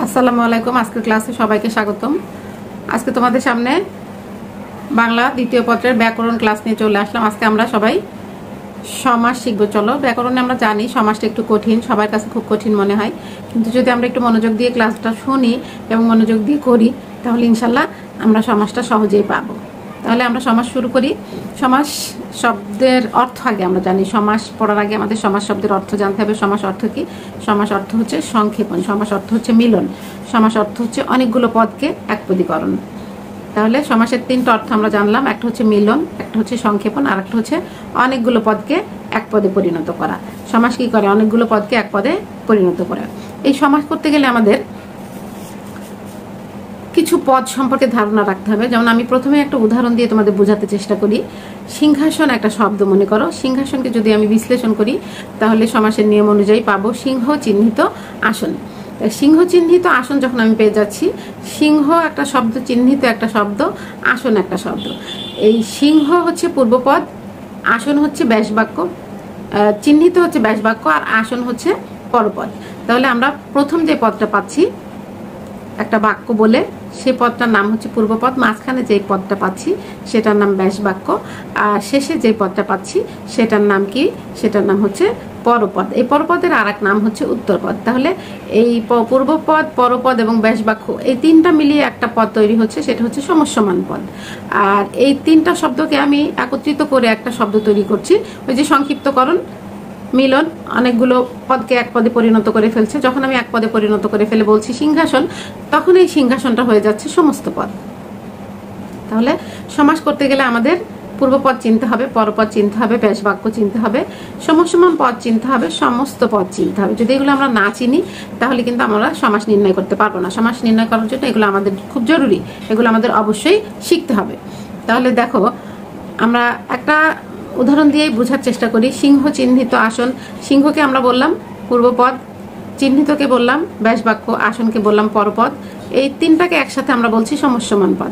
আসসালামু আলাইকুম। আজকের ক্লাসে সবাইকে স্বাগতম। আজকে তোমাদের সামনে বাংলা দ্বিতীয় পত্রের ব্যাকরণ ক্লাস নিয়ে চলে আসলাম। আজকে আমরা সবাই সমাস শিখব। চলো, ব্যাকরণে আমরা জানি সমাসটা একটু কঠিন, সবার কাছে খুব কঠিন মনে হয়, কিন্তু যদি আমরা একটু মনোযোগ দিয়ে ক্লাসটা শুনি এবং মনোযোগ দিয়ে করি তাহলে ইনশাল্লাহ আমরা সমাসটা সহজেই পাবো। তাহলে আমরা সমাস শুরু করি। সমাস শব্দের অর্থ আগে আমরা জানি। সমাস পড়ার আগে আমাদের সমাস শব্দের অর্থ জানতে হবে। সমাস অর্থ কি? সমাস অর্থ হচ্ছে সংক্ষেপণ, সমাস অর্থ হচ্ছে মিলন, সমাস অর্থ হচ্ছে অনেকগুলো পদকে একপদীকরণ। তাহলে সমাসের তিনটা অর্থ আমরা জানলাম। একটা হচ্ছে মিলন, একটা হচ্ছে সংক্ষেপণ, আর একটা হচ্ছে অনেকগুলো পদকে এক পদে পরিণত করা। সমাস কি করে? অনেকগুলো পদকে এক পদে পরিণত করে। এই সমাস করতে গেলে আমাদের কিছু পদ সম্পর্কে ধারণা রাখতে হবে। যেমন আমি প্রথমে একটা উদাহরণ দিয়ে তোমাদের বোঝাতে চেষ্টা করি। সিংহাসন একটা শব্দ, মনে করো। সিংহাসনকে যদি আমি বিশ্লেষণ করি তাহলে সমাসের নিয়ম অনুযায়ী পাবো সিংহ চিহ্নিত আসন। সিংহ চিহ্নিত আসন যখন আমি পেয়ে যাচ্ছি, সিংহ একটা শব্দ, চিহ্নিত একটা শব্দ, আসন একটা শব্দ। এই সিংহ হচ্ছে পূর্বপদ, আসন হচ্ছে ব্যাসবাক্য, চিহ্নিত হচ্ছে ব্যাসবাক্য, আর আসন হচ্ছে পরপদ। তাহলে আমরা প্রথম যে পদটা পাচ্ছি একটা বাক্য বলে, সেই পদটার নাম হচ্ছে পূর্বপদ। মাঝখানে যে পদটা পাচ্ছি সেটার নাম ব্যাসবাক্য, আর শেষে যে পদটা পাচ্ছি সেটার নাম কি? সেটার নাম হচ্ছে পরপদ। এই পরপদের আর এক নাম হচ্ছে উত্তরপদ। তাহলে এই পূর্বপদ, পরপদ এবং ব্যাসবাক্য, এই তিনটা মিলিয়ে একটা পদ তৈরি হচ্ছে, সেটা হচ্ছে সমসমান পদ। আর এই তিনটা শব্দকে আমি একত্রিত করে একটা শব্দ তৈরি করছি। ওই যে সংক্ষিপ্তকরণ, মিলন, অনেকগুলো পদকে এক পদে পরিণত করে ফেলছে। যখন আমি এক পদে পরিণত করে ফেলে বলছি সিংহাসন, তখন এই সিংহাসনটা হয়ে যাচ্ছে সমস্ত পদ। তাহলে সমাস করতে গেলে আমাদের পূর্বপদ চিনতে হবে, পরপদ চিনতে হবে, ব্যাসবাক্য চিনতে হবে, সমসমান পদ চিনতে হবে, সমস্ত পদ চিনতে হবে। যদি এগুলো আমরা না চিনি তাহলে কিন্তু আমরা সমাস নির্ণয় করতে পারবো না। সমাস নির্ণয় করার জন্য এগুলো আমাদের খুব জরুরি, এগুলো আমাদের অবশ্যই শিখতে হবে। তাহলে দেখো, আমরা একটা উদাহরণ দিয়েই বোঝার চেষ্টা করি। সিংহ চিহ্নিত আসন, সিংহকে আমরা বললাম পূর্বপদ, চিহ্নিতকে বললাম ব্যাসবাক্য, আসনকে বললাম পরপদ। এই তিনটাকে একসাথে আমরা বলছি সমসমান পদ,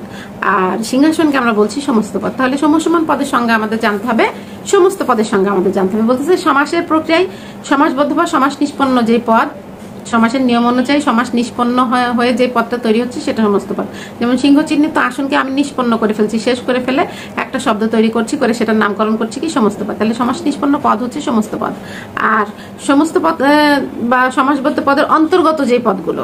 আর সিংহাসনকে আমরা বলছি সমস্ত পদ। তাহলে সমসমান পদের সঙ্গে আমাদের জানতে হবে, সমস্ত পদের সঙ্গে আমাদের জানতে হবে। বলতেছে সমাসের প্রক্রিয়ায় সমাসবদ্ধ বা সমাস নিষ্পন্ন যে পদ, সমাসের নিয়ম অনুযায়ী সমাস নিষ্পন্ন হয়ে যে পদটা তৈরি হচ্ছে সেটা সমস্ত পদ। যেমন সিংহ চিহ্নিত আসনকে আমি নিষ্পন্ন করে ফেলছি, শেষ করে ফেলে একটা শব্দ তৈরি করছি, করে সেটার নামকরণ করছি কি? সমস্ত পদ। তাহলে সমাস নিষ্পন্ন পদ হচ্ছে সমস্ত পদ। আর সমস্ত পদ বা সমাসবদ্ধ পদের অন্তর্গত যে পদগুলো,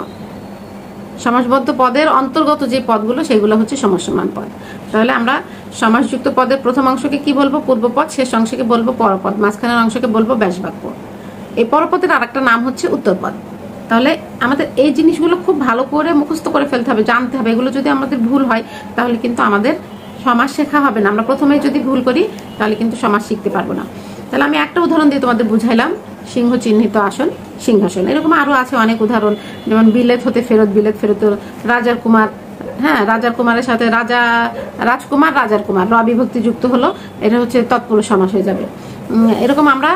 সমাসবদ্ধ পদের অন্তর্গত যে পদগুলো, সেগুলো হচ্ছে সমসমান পদ। তাহলে আমরা সমাসযুক্ত পদের প্রথম অংশকে কি বলবো? পূর্বপদ, শেষ অংশকে বলবো পরপদ, মাঝখানের অংশকে বলবো ব্যাসবাক্য। এই পরপদের আর একটা নাম হচ্ছে উত্তরপদ। তাহলে আমাদের এই জিনিসগুলো খুব ভালো করে মুখস্থ করে ফেলতে হবে, জানতে হবে। এগুলো যদি আমাদের ভুল হয় তাহলে কিন্তু আমাদের সমাস শেখা হবে না। আমরা প্রথমে যদি ভুল করি তাহলে কিন্তু সমাস শিখতে পারবো না। তাহলে আমি একটা উদাহরণ দিয়ে তোমাদের বুঝাইলাম, সিংহ চিহ্নিত আসন, সিংহাসন। এরকম আরো আছে অনেক উদাহরণ। যেমন বিলেত হতে ফেরত, বিলেত ফেরত, রাজার কুমার, হ্যাঁ, রাজার কুমারের সাথে রাজা, রাজকুমার, রাজার কুমার, র বিভক্তি যুক্ত হলো, এটা হচ্ছে তৎপুরুষ সমাস হয়ে যাবে। এরকম আমরা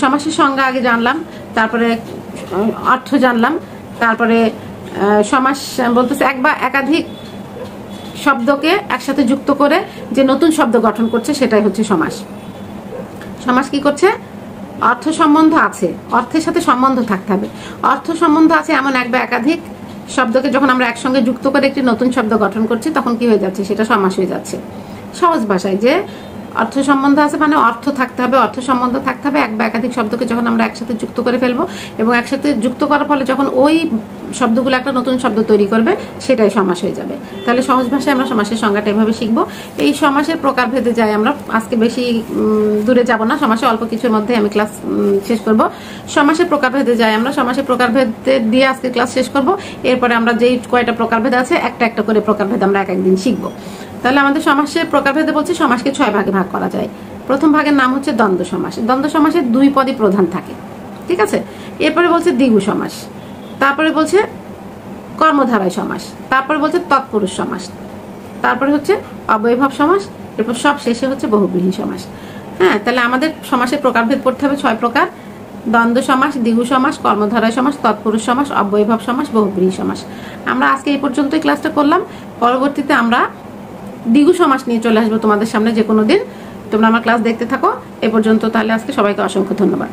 সমাসের সংজ্ঞা আগে জানলাম, তারপরে অর্থ জানলাম, তারপরে সমাস বলতেছে এক বা একাধিক শব্দকে একসাথে যুক্ত করে যে নতুন শব্দ গঠন করছে সেটাই হচ্ছে সমাস। সমাস কি করছে? অর্থ সম্বন্ধ আছে, অর্থের সাথে সম্বন্ধ থাকতে হবে। অর্থ সম্বন্ধ আছে এমন এক বা একাধিক শব্দকে যখন আমরা একসঙ্গে যুক্ত করে একটি নতুন শব্দ গঠন করছি তখন কি হয়ে যাচ্ছে? সেটা সমাস হয়ে যাচ্ছে। সহজ ভাষায় যে অর্থ সম্বন্ধ আছে মানে অর্থ থাকতে হবে, অর্থ সম্বন্ধ থাকতে হবে। এক বা একাধিক শব্দকে যখন আমরা একসাথে যুক্ত করে ফেলবো এবং একসাথে যুক্ত করার ফলে যখন ওই শব্দগুলো একটা নতুন শব্দ তৈরি করবে সেটাই সমাস হয়ে যাবে। তাহলে সহজ ভাষায় আমরা সমাসের সংজ্ঞাটা এভাবে শিখবো। এই সমাসের প্রকারভেদে যাই আমরা, আজকে বেশি দূরে যাব না, সমাসে অল্প কিছুর মধ্যে আমি ক্লাস শেষ করব। সমাসের প্রকারভেদে যাই আমরা, সমাসের প্রকারভেদ দিয়ে আজকে ক্লাস শেষ করব। এরপরে আমরা যেই কয়টা প্রকারভেদ আছে একটা একটা করে প্রকারভেদ আমরা এক একদিন শিখবো। তাহলে আমাদের সমাসের প্রকারভেদে বলছে সমাসকে 6 ভাগে ভাগ করা যায়। প্রথম ভাগের নাম হচ্ছে দ্বন্দ্ব সমাস। দ্বন্দ্ব সমাসে 2 পদই প্রধান থাকে, ঠিক আছে। এরপরে বলছে দ্বিগু সমাস, তারপরে বলছে কর্মধারয় সমাস, তারপরে বলছে তৎপুরুষ সমাস, তারপরে হচ্ছে অবয়ভাব সমাস, এরপর সব শেষে হচ্ছে বহুব্রীহি সমাস। হ্যাঁ, তাহলে আমাদের সমাসের প্রকারভেদ পড়তে হবে 6 প্রকার: দ্বন্দ্ব সমাস, দ্বিগু সমাস, কর্মধারয় সমাস, তৎপুরুষ সমাস, অব্যয়ভাব সমাস, বহুব্রীহি সমাস। আমরা আজকে এই পর্যন্তই ক্লাসটা করলাম। পরবর্তীতে আমরা দ্বিগু সমাস নিয়ে চলে আসবো তোমাদের সামনে যে কোনো দিন। তোমরা আমার ক্লাস দেখতে থাকো এ পর্যন্ত। তাহলে আজকে সবাইকে অসংখ্য ধন্যবাদ।